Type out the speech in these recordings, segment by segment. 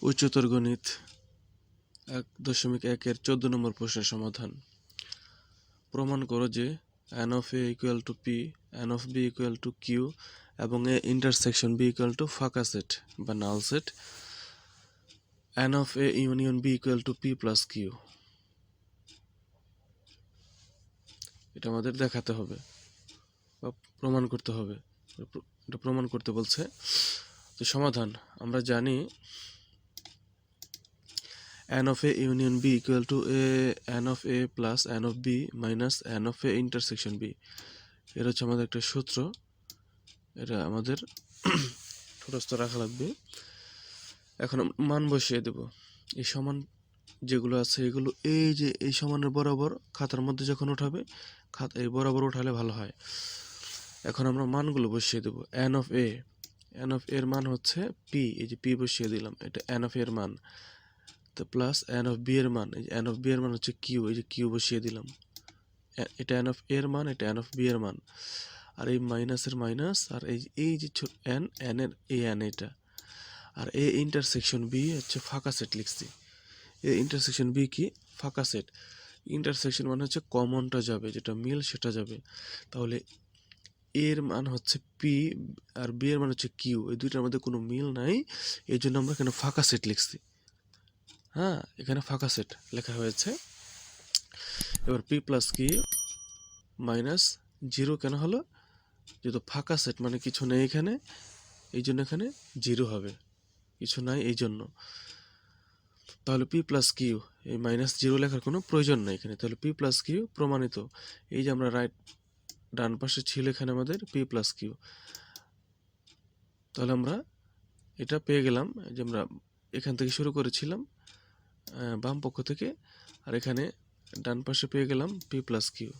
উচ্চতর গণিত 1.1 14 নম্বর প্রশ্নের সমাধান। প্রমাণ করো যে n of a equal to p, n of b equal to q এবং a intersection b equal to ফাঁকা সেট বা null set, n of a union b equal to p plus q। এটা আমাদের দেখাতে হবে বা প্রমাণ করতে হবে। এটা প্রমাণ করতে বলছে। তো সমাধান আমরা জানি n of a union b equal to n of a plus n of b minus n of a intersection b। এটা হচ্ছে আমাদের একটা সূত্র, এটা আমাদের ঠোঁটস্থ রাখা লাগবে। এখন মান বসিয়ে দেব। এই সমান যেগুলো আছে এগুলো এই যে এই সমানের বরাবর খাতার মধ্যে যখন উঠাবে, এই বরাবর উঠালে ভালো হয়। এখন আমরা মানগুলো বসিয়ে দেব। n of a এর মান হচ্ছে p, এই যে p বসিয়ে দিলাম, এটা n of a এর মান। তো প্লাস n of b এর মান, এই যে n of b এর মান হচ্ছে q, এই যে q বসিয়ে দিলাম। এটা n of a এর মান, এটা n of b এর মান। আর এই মাইনাসের মাইনাস, আর এই যে n এর এই n, এটা আর এ ইন্টারসেকশন বি হচ্ছে ফাঁকা সেট লিখছি। এ ইন্টারসেকশন বি কি? ফাঁকা সেট। ইন্টারসেকশন মানে হচ্ছে কমনটা যাবে, যেটা মিল সেটা যাবে। তাহলে এর মান হচ্ছে পি আর বি এর মান হচ্ছে কিউ, এই দুইটার মধ্যে কোনো মিল নাই, এই জন্য আমরা এখানে ফাঁকা সেট লিখছি। হ্যাঁ, এখানে ফাঁকা সেট লেখা হয়েছে। এবার পি প্লাস কিউ মাইনাস 0 কেন হলো? যেহেতু ফাঁকা সেট মানে কিছু নেই এখানে, এই জন্য এখানে 0 হবে, কিছু নাই এই জন্য। তাহলে পি প্লাস কিউ, এই -0 লেখার কোনো প্রয়োজন নেই এখানে। তাহলে পি প্লাস কিউ প্রমাণিত। এই যে আমরা ডান পাশে ছিল এখানে আমাদের পি প্লাস কিউ, তাহলে আমরা এটা পেয়ে গেলাম। যে আমরা এখান থেকে শুরু করেছিলাম বাম পক্ষ থেকে, আর এখানে ডান পাশে পেয়ে গেলাম পি প্লাস কিউ।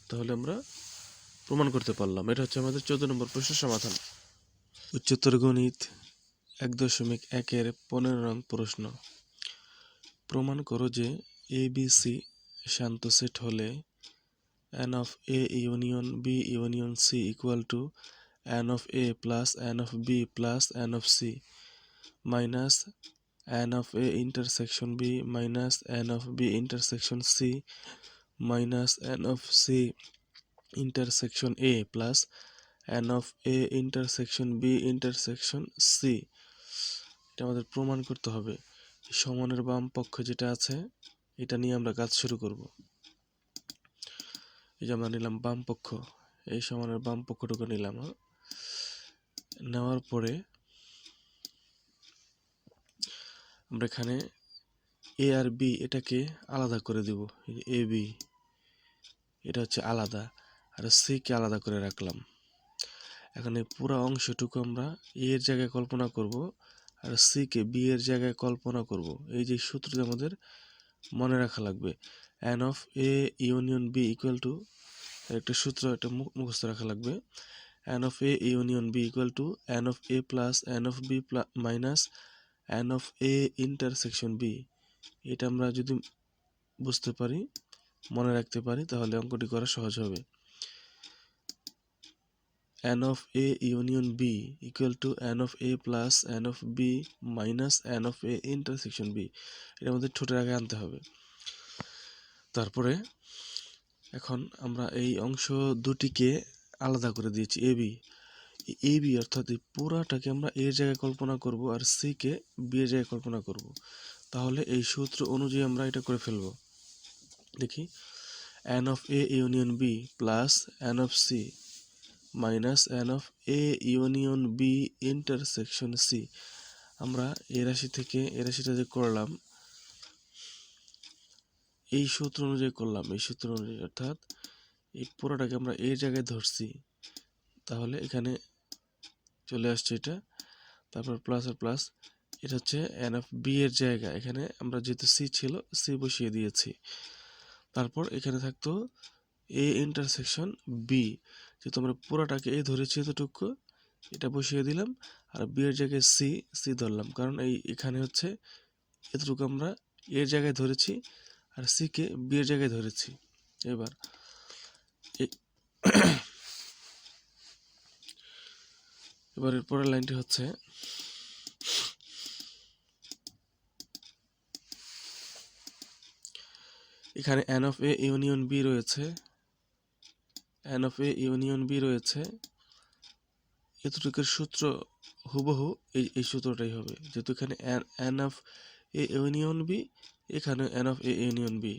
তাহলে আমরা প্রমাণ করতে পারলাম। এটা হচ্ছে আমাদের 14 নম্বর প্রশ্নের সমাধান। উচ্চতর গণিত 1.1 15 নং প্রশ্ন। প্রমাণ করো যে ABC শান্ত সেট হলে n of a union b union c equal to n of a plus n of b plus n of c minus n of a intersection b minus n of b intersection c minus n of c intersection a plus n of a intersection b intersection c। এটা আমাদের প্রমাণ করতে হবে। সমানের বাম পক্ষ যেটা আছে এটা নিয়ে আমরা কাজ শুরু করব। এই যে আমরা নিলাম বাম পক্ষ, এই সমানের বাম পক্ষটুকু নিলাম। নেওয়ার পরে আমরা এখানে এ আর বি এটাকে আলাদা করে দেব। এ বি এটা হচ্ছে আলাদা, আর সি কে আলাদা করে রাখলাম। এখন এই পুরো অংশটুকু আমরা এ এর জায়গায় কল্পনা করব, আর সি কে বি এর জায়গায় কল্পনা করব। এই যে সূত্রটি আমাদের মনে রাখা লাগবে। n of a union b equal to, একটা সূত্র, এটা মুখস্থ রাখা লাগবে। n of a union b equal to n of a plus n of b minus n of a intersection b। এটা আমরা যদি বুঝতে পারি, মনে রাখতে পারি, তাহলে অঙ্কটি করা সহজ হবে। n of a union b equal to n of a plus n of b minus n of a intersection b। এটা আমাদের ঠোঁটের আগে আনতে হবে। তারপরে এখন আমরা এই অংশ দুটিকে আলাদা করে দিয়েছি। এ বি অর্থাৎ এই পুরাটাকে আমরা এর জায়গায় কল্পনা করব, আর সি কে বি এর জায়গায় কল্পনা করব। তাহলে এই সূত্র অনুযায়ী আমরা এটা করে ফেলব। দেখি, n of a union b plus n of c minus n of a union b intersection c। আমরা এ রাশি থেকে এ রাশিটা যে করলাম এই সূত্র অনুযায়ী করলাম, এই সূত্র অনুযায়ী, অর্থাৎ এই পুরোটাকে আমরা এই জায়গায় ধরছি, তাহলে এখানে চলে আসছে এটা। তারপর প্লাস আর প্লাস, এটা হচ্ছে n of b এর জায়গা, এখানে আমরা যেহেতু c ছিল c বসিয়ে দিয়েছি। তারপর এখানে থাকতো a ইন্টারসেকশন b, যেহেতু আমরা পুরোটাকে এই ধরেছি এতটুকু, এটা বসিয়ে দিলাম। আর b এর জায়গায় c ধরলাম, কারণ এখানে হচ্ছে এতটুকু আমরা এর জায়গায় ধরেছি, আর c কে b এর জায়গায় ধরেছি। এবার এর পরের লাইনটি হচ্ছে এখানে n of A union B রয়েছে, N of A union B রয়েছে, এতটুকুর সূত্র হুবহু এই সূত্রটাই হবে, যেহেতু এখানে n of A union B, এখানে n of A union B,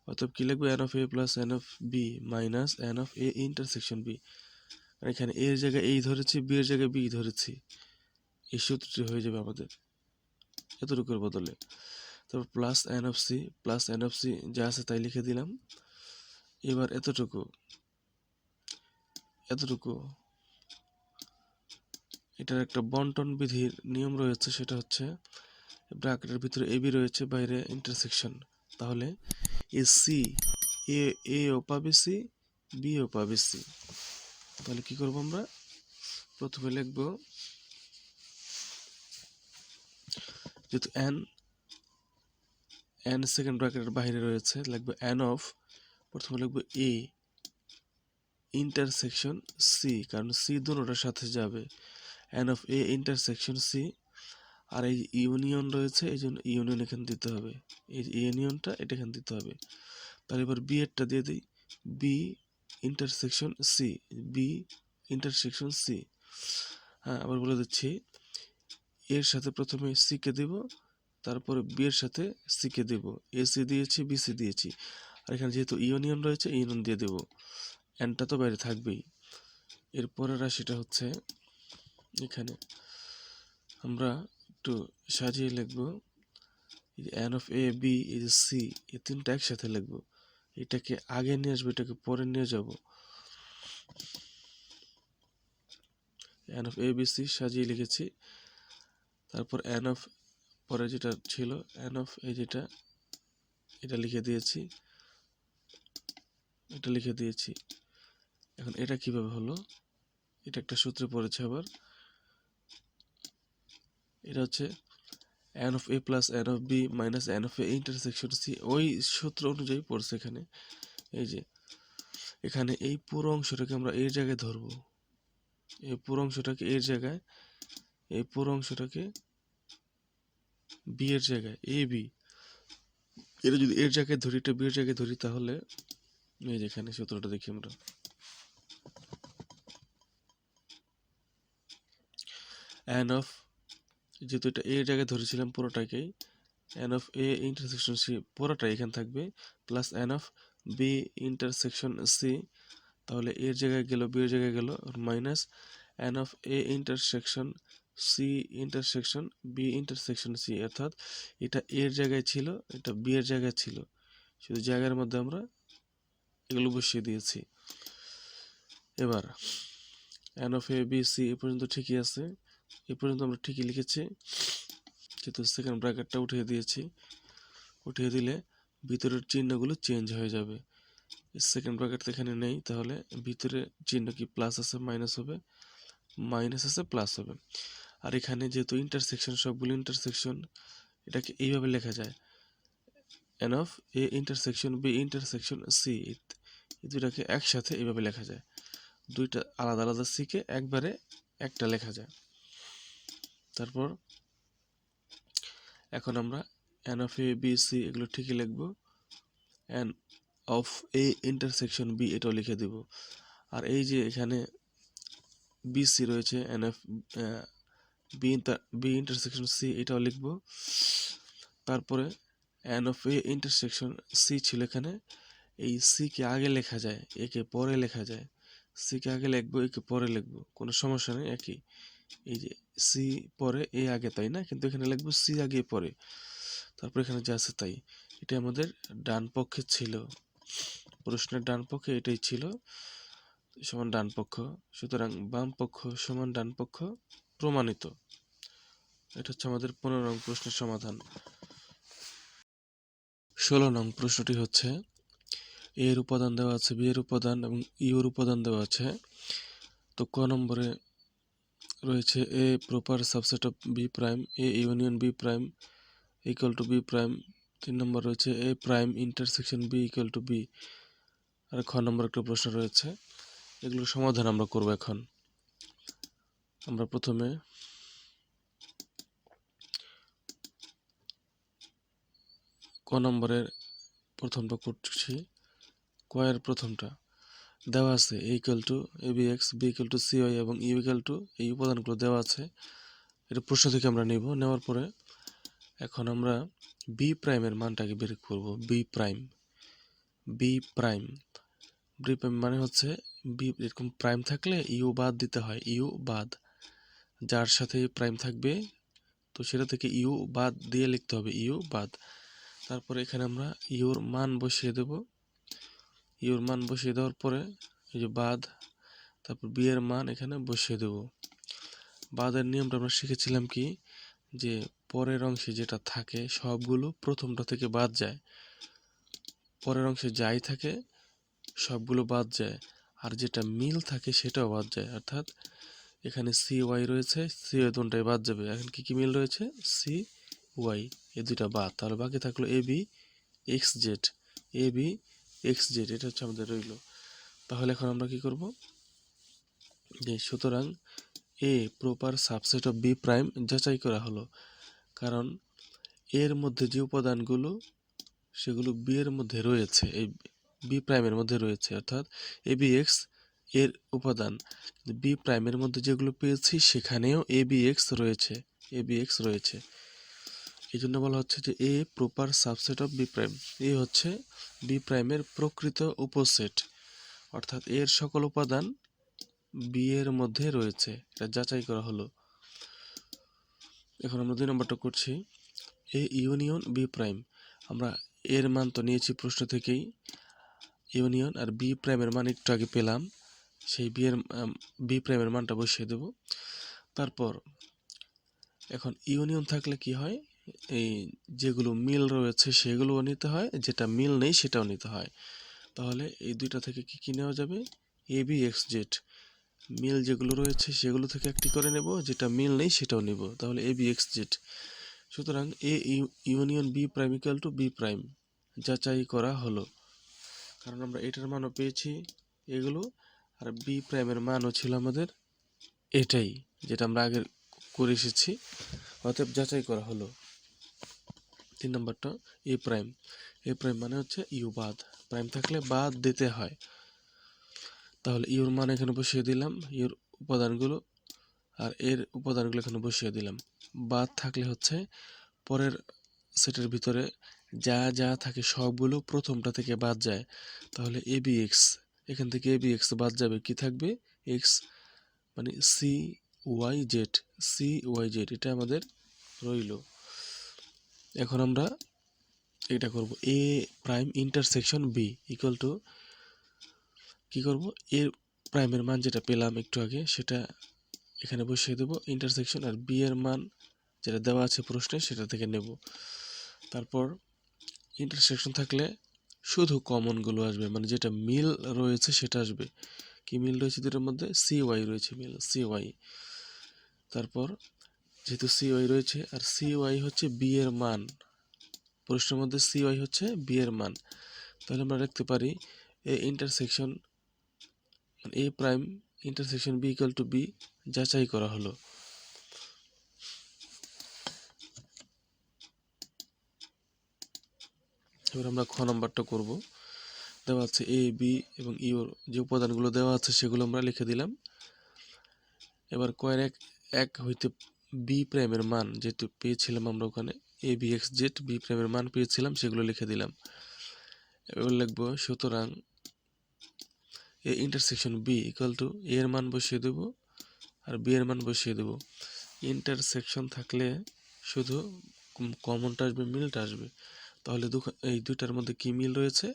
অতএব কি লিখবো, N of A plus N of B minus N of A intersection B. এখানে এর জায়গায় এই ধরেছি, বি এর জায়গায় বি ধরেছি, এই সূত্রটি হয়ে যাবে আমাদের এতটুকুর বদলে। তারপর plus N of C, plus N of C যা আছে তাই লিখে দিলাম। এবার এতটুকু, এতটুকু এটার একটা বন্টন বিধির নিয়ম রয়েছে, সেটা হচ্ছে ব্র্যাকেটের ভিতরে এ বি রয়েছে, বাইরে ইন্টারসেকশন, তাহলে এ সি, এ ও পাবে সি, বি ও পাবে সি। তাহলে কি করব আমরা, প্রথমে লিখব, যেহেতু এন এন সেকেন্ড ব্র্যাকেটের বাইরে রয়েছে, লিখব এন অফ, প্রথমে লিখব এ ইন্টারসেকশন সি, কারণ সি দুটোটার সাথে যাবে, n of A intersection C. আর এই ইউনিয়ন রয়েছে, এই জন্য ইউনিয়ন এখানে দিতে হবে, এই ইউনিয়নটা এটা এখানে দিতে হবে। তাহলে এবার বি এরটা দিয়ে দিই, B intersection C, B intersection C. হ্যাঁ, আবার বলে দিচ্ছি, এর সাথে প্রথমে সি কে দেব, তারপরে বি এর সাথে সি কে দেব, এ সি দিয়েছি, বি সি দিয়েছি, আর এখানে যেহেতু ইউনিয়ন রয়েছে ইউনিয়ন দিয়ে দেব, এনটা তো বাইরে থাকবেই। এরপরের রাশিটা হচ্ছে, এখানে আমরা একটু সাজিয়ে লিখব, এন অফ এ বি এই যে সি, এই তিনটা একসাথে লিখব, এটাকে আগে নিয়ে আসবো, এটাকে পরে নিয়ে যাব, N of A B C সাজিয়ে লিখেছি। তারপর এন অফ পরে যেটা ছিল, এন অফ এই যেটা, এটা লিখে দিয়েছি, এটা লিখে দিয়েছি। এখন এটা কিভাবে হলো, এটা একটা সূত্রে পড়েছে আবার, এটা হচ্ছে N of A plus N of B minus N of A intersection C, ওই সূত্র অনুযায়ী পড়ছে এখানে। এই যে এখানে এই পুরো অংশটাকে আমরা এর জায়গায় ধরবো, এই পুরো অংশটাকে এর জায়গায়, এই পুরো অংশটাকে বি এর জায়গায়, এ বি, এটা যদি এর জায়গায় ধরি, এটা বি এর জায়গায় ধরি, তাহলে এই যে এখানে সূত্রটা দেখি আমরা, এন অফ, যেহেতু এটা এর জায়গায় ধরেছিলাম পুরোটাকেই, n of A intersection C পুরোটাই এখানে থাকবে, plus N of B intersection C, তাহলে এর জায়গায় গেল, বি এর জায়গায় গেল, minus N of A intersection C intersection B intersection C, অর্থাৎ এটা এর জায়গায় ছিল, এটা বি এর জায়গায় ছিল, শুধু জায়গার মধ্যে আমরা এগুলো বসিয়ে দিয়েছি। এবার n of A B C এ পর্যন্ত ঠিকই আছে, এ পর্যন্ত আমরা ঠিকই লিখেছি, যেহেতু সেকেন্ড ব্র্যাকেটটা উঠিয়ে দিয়েছি, উঠিয়ে দিলে ভিতরের চিহ্নগুলো চেঞ্জ হয়ে যাবে। সেকেন্ড ব্র্যাকেট এখানে নেই, তাহলে ভিতরে চিহ্ন কি প্লাস আছে মাইনাস হবে, মাইনাস আছে প্লাস হবে। আর এখানে যেহেতু ইন্টারসেকশন, সবগুলো ইন্টারসেকশন, এটাকে এইভাবে লেখা যায়, N of A intersection B intersection C, এই দুইটাকে একসাথে এইভাবে লেখা যায়, দুইটা আলাদা আলাদা সিকে একবারে একটা লেখা যায়। তারপর এখন আমরা N of A B C এগুলো ঠিকই লিখবো, N of A intersection B এটাও লিখে দিব। আর এই যে এখানে বি সি রয়েছে, N of B intersection C এটাও লিখব। তারপরে N of A intersection C ছিল এখানে, এই সি কে আগে লেখা যায়, একে পরে লেখা যায়, সি কে আগে লিখবো, একে পরে লিখবো, কোনো সমস্যা নেই, একই। এই যে সি পরে এ আগে, তাই না, কিন্তু এখানে লিখবো সি আগে পরে। তারপর এখানে যা আছে তাই, এটা আমাদের ডান পক্ষে ছিল, প্রশ্নের ডান পক্ষে এটাই ছিল, সমান ডান পক্ষ, সুতরাং বাম পক্ষ সমান ডান পক্ষ প্রমাণিত। এটা হচ্ছে আমাদের 15 নং প্রশ্নের সমাধান। 16 নং প্রশ্নটি হচ্ছে, এ এর উপাদান দেওয়া আছে, বি এর উপাদান এবং ইউ এর উপাদান দেওয়া আছে, তো ক নম্বরে রয়েছে A proper subset of B prime, A union B prime equal to B prime, 3 নম্বর রয়েছে A prime intersection B equal to B, আর খ নম্বর একটা প্রশ্ন রয়েছে। এগুলোর সমাধান আমরা করব এখন। আমরা প্রথমে ক নম্বরের প্রথমটা করছি, কয়ের প্রথমটা দেওয়া আছে a equal to abx, b equal to cy এবং u ইকুয়াল টু এই উপাদানগুলো দেওয়া আছে। এটা প্রশ্ন থেকে আমরা নেওয়ার পরে এখন আমরা b প্রাইমের মানটাকে বের করব। b প্রাইম মানে হচ্ছে b এরকম প্রাইম থাকলে ইউ বাদ দিতে হয়, ইউ বাদ, যার সাথে প্রাইম থাকবে তো সেটা থেকে ইউ বাদ দিয়ে লিখতে হবে, ইউ বাদ। তারপরে এখানে আমরা ইউর মান বসিয়ে দেব, ইউর মান বসিয়ে দেওয়ার পরে এই যে বাদ, তারপর বি এর মান এখানে বসিয়ে দেব। বাদের নিয়মটা আমরা শিখেছিলাম কি, যে পরের অংশে যেটা থাকে সবগুলো প্রথমটা থেকে বাদ যায়, পরের অংশে যাই থাকে সবগুলো বাদ যায়, আর যেটা মিল থাকে সেটাও বাদ যায়। অর্থাৎ এখানে সি ওয়াই রয়েছে, সি ওয়াই দুটাই বাদ যাবে। এখন কি মিল রয়েছে, সি ওয়াই, এই দুইটা বাদ, তাহলে বাকি থাকলো এ বি এক্স জেড, এ বি এক্স জেড, এটা হচ্ছে আমাদের রইল। তাহলে এখন আমরা কি করব, যে সুতরাং A proper subset of B prime যাচাই করা হলো, কারণ এর মধ্যে যে উপাদানগুলো সেগুলো বি এর মধ্যে রয়েছে, এই বি প্রাইমের মধ্যে রয়েছে, অর্থাৎ এ বি এক্স এর উপাদান, বি প্রাইমের মধ্যে যেগুলো পেয়েছি সেখানেও এ বি এক্স রয়েছে, এ বি এক্স রয়েছে। এই জন্য বলা হচ্ছে যে A proper subset of B prime, A হচ্ছে বি প্রাইমের প্রকৃত উপসেট, অর্থাৎ এর সকল উপাদান বি এর মধ্যে রয়েছে, এটা যাচাই করা হলো। এখন আমরা 2 নম্বরটা করছি, এ ইউনিয়ন বি প্রাইম। আমরা এর মান তো নিয়েছি প্রশ্ন থেকেই, ইউনিয়ন, আর বি প্রাইমের মান একটু আগে পেলাম, সেই বি প্রাইমের মানটা বসিয়ে দেব। তারপর এখন ইউনিয়ন থাকলে কি হয়, এই যেগুলো মিল রয়েছে সেগুলোও নিতে হয়, যেটা মিল নেই সেটাও নিতে হয়। তাহলে এই দুইটা থেকে কি নেওয়া যাবে, এ বি এক্স জেড, মিল যেগুলো রয়েছে সেগুলো থেকে একটি করে নেব, যেটা মিল নেই সেটাও নেব, তাহলে এ বি এক্স জেড। সুতরাং A union B prime equal to B prime যাচাই করা হলো, কারণ আমরা এটার মানও পেয়েছি এগুলো, আর বি প্রাইমের মানও ছিল আমাদের এটাই, যেটা আমরা আগে করে এসেছি, অতএব যাচাই করা হলো। 3 নম্বরটা এ প্রাইম, এ প্রাইম মানে হচ্ছে ইউ বাদ, প্রাইম থাকলে বাদ দিতে হয়। তাহলে ইউর মান এখানে বসিয়ে দিলাম, ইউর উপাদানগুলো, আর এর উপাদানগুলো এখানে বসিয়ে দিলাম। বাদ থাকলে হচ্ছে পরের সেটের ভিতরে যা যা থাকে সবগুলো প্রথমটা থেকে বাদ যায়, তাহলে এ বি এক্স, এখান থেকে এ বি এক্স বাদ যাবে, কি থাকবে এক্স, মানে C Y Z, C Y Z, এটা আমাদের রইল। এখন আমরা এটা করব, A prime intersection B equal to, কী করব, এ প্রাইমের মান যেটা পেলাম একটু আগে সেটা এখানে বসিয়ে দেব ইন্টারসেকশন, আর বি এর মান যেটা দেওয়া আছে প্রশ্নে সেটা থেকে নেব। তারপর ইন্টারসেকশন থাকলে শুধু কমনগুলো আসবে, মানে যেটা মিল রয়েছে সেটা আসবে। কি মিল রয়েছে দুটোর মধ্যে, সি ওয়াই রয়েছে মিল, সি ওয়াই। তারপর যেহেতু সি ওয়াই রয়েছে, আর সি ওয়াই হচ্ছে বি এর মান, প্রশ্নের মধ্যে সি ওয়াই হচ্ছে বি এর মান, তাহলে আমরা লিখতে পারি এ ইন্টারসেকশন, মানে A prime intersection B equal to B যাচাই করা হলো। এবার আমরা খ নাম্বারটা করব। দেওয়া আছে এ বি এবং ইউর যে উপাদানগুলো দেওয়া আছে সেগুলো আমরা লিখে দিলাম। এবার কয়ের এক হইতে বি প্রাইমের মান যেহেতু পেয়েছিলাম আমরা ওখানে, A B X Z B প্রাইমের মান পেয়েছিলাম, সেগুলো লিখে দিলাম। এবার লিখবো সুতরাং A intersection B equal to, A এর মান বসিয়ে দেবো আর বি এর মান বসিয়ে দেবো। ইন্টারসেকশন থাকলে শুধু কমনটা আসবে, মিলটা আসবে, তাহলে এই দুইটার মধ্যে কি মিল রয়েছে,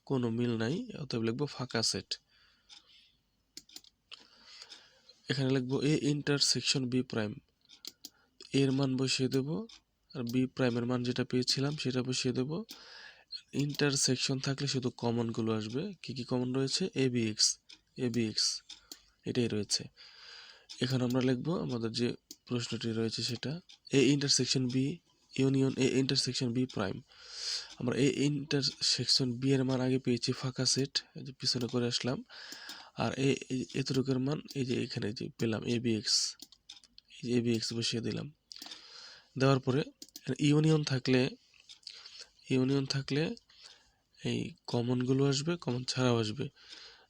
কোনো মিল নাই, অতএব লিখবো ফাঁকা সেট। এখানে লিখবো এ ইন্টারসেকশন বি প্রাইম, এর মান বসিয়ে দেব আর বি প্রাইমের মান যেটা পেয়েছিলাম সেটা বসিয়ে দেব। ইন্টারসেকশন থাকলে শুধু কমনগুলো আসবে, কি কি কমন রয়েছে, এ বি এক্স, এ বি এক্স এটাই রয়েছে। এখানে আমরা লিখবো আমাদের যে প্রশ্নটি রয়েছে সেটা, A intersection B union A intersection B prime. আমরা এই ইন্টারসেকশন বি এর মান আগে পেয়েছি ফাঁকা সেট, যে পিছনে করে আসলাম, আর এতটুকুর মান এই যে এখানে যে পেলাম এ বি এক্স, এই যে এ বি এক্স বসিয়ে দিলাম। দেওয়ার পরে ইউনিয়ন থাকলে এই কমনগুলো আসবে, কমন ছাড়াও আসবে।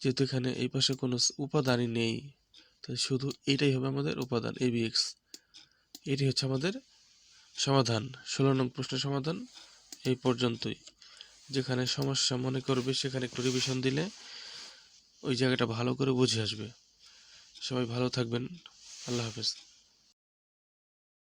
যেহেতু এখানে এই পাশে কোনো উপাদানই নেই, তাই শুধু এটাই হবে আমাদের উপাদান এ বি এক্স। এটি হচ্ছে আমাদের সমাধান। 16 নং প্রশ্নের সমাধান এই পর্যন্তই। যেখানে সমস্যা মনে করবে সেখানে একটু রিভিশন দিলে ওই জায়গাটা ভালো করে বুঝে আসবে। সবাই ভালো থাকবেন। আল্লাহ হাফেজ।